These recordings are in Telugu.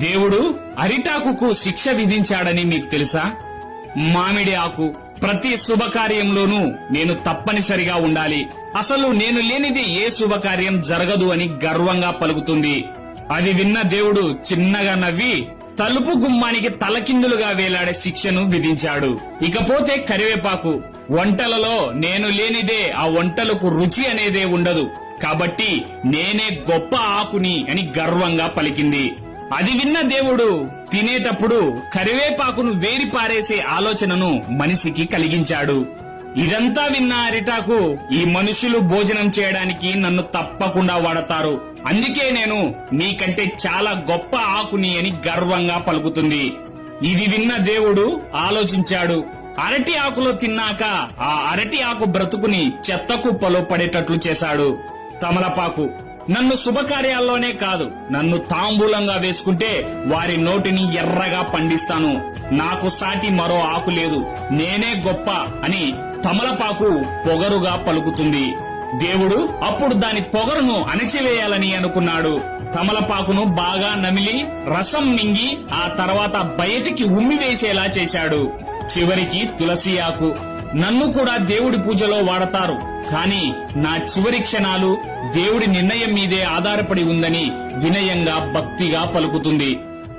దేవుడు అరిటాకుకు శిక్ష విధించాడని మీకు తెలుసా? మామిడి ఆకు ప్రతి శుభకార్యంలోనూ నేను తప్పనిసరిగా ఉండాలి, అసలు నేను లేనిది ఏ శుభకార్యం జరగదు అని గర్వంగా పలుకుతుంది. అది విన్న దేవుడు చిన్నగా నవ్వి తలుపు గుమ్మానికి తలకిందులుగా వేలాడే శిక్షను విధించాడు. ఇకపోతే కరివేపాకు, వంటలలో నేను లేనిదే ఆ వంటలకు రుచి అనేదే ఉండదు, కాబట్టి నేనే గొప్ప ఆకుని అని గర్వంగా పలికింది. అది విన్న దేవుడు తినేటప్పుడు కరివేపాకును వేరి పారేసే ఆలోచనను మనిషికి కలిగించాడు. ఇదంతా విన్న అరిటాకు, ఈ మనుషులు భోజనం చేయడానికి నన్ను తప్పకుండా వాడతారు, అందుకే నేను నీకంటే చాలా గొప్ప ఆకుని అని గర్వంగా పలుకుతుంది. ఇది విన్న దేవుడు ఆలోచించాడు. అరటి ఆకులో తిన్నాక ఆ అరటి ఆకు బ్రతుకుని చెత్త కుప్పలో పడేటట్లు చేశాడు. తమలపాకు, నన్ను శుభకార్యాల్లోనే కాదు, నన్ను తాంబూలంగా వేసుకుంటే వారి నోటిని ఎర్రగా పండిస్తాను, నాకు సాటి మరో ఆకు లేదు, నేనే గొప్ప అని తమలపాకు పొగరుగా పలుకుతుంది. దేవుడు అప్పుడు దాని పొగరును అణచివేయాలని అనుకున్నాడు. తమలపాకును బాగా నమిలి రసం మింగి ఆ తర్వాత బయటికి ఉమ్మివేసేలా చేశాడు. చివరికి తులసి ఆకు, నన్ను కూడా దేవుడి పూజలో వాడతారు, కానీ నా చివరి క్షణాలు దేవుడి నిర్ణయం మీదే ఆధారపడి ఉందని వినయంగా భక్తిగా పలుకుతుంది.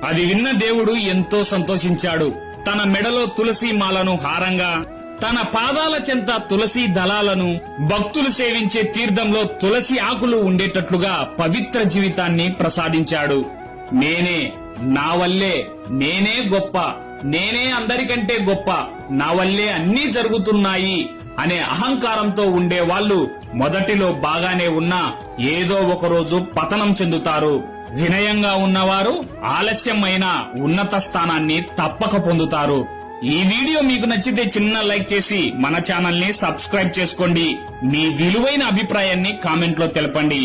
అది విన్న దేవుడు ఎంతో సంతోషించాడు. తన మెడలో తులసి మాలను హారంగా, తన పాదాల చెంత తులసి దళాలను, భక్తులు సేవించే తీర్థంలో తులసి ఆకులు ఉండేటట్లుగా పవిత్ర జీవితాన్ని ప్రసాదించాడు. నేనే, నా వల్లే, నేనే గొప్ప, నేనే అందరికంటే గొప్ప, నా వల్లే అన్నీ జరుగుతున్నాయి అనే అహంకారంతో ఉండే వాళ్ళు మొదటిలో బాగానే ఉన్నా ఏదో ఒకరోజు పతనం చెందుతారు. వినయంగా ఉన్నవారు ఆలస్యమైన ఉన్నత స్థానాన్ని తప్పక పొందుతారు. ఈ వీడియో మీకు నచ్చితే చిన్న లైక్ చేసి మన ఛానల్ ని సబ్స్క్రైబ్ చేసుకోండి. మీ విలువైన అభిప్రాయాన్ని కామెంట్ లో తెలపండి.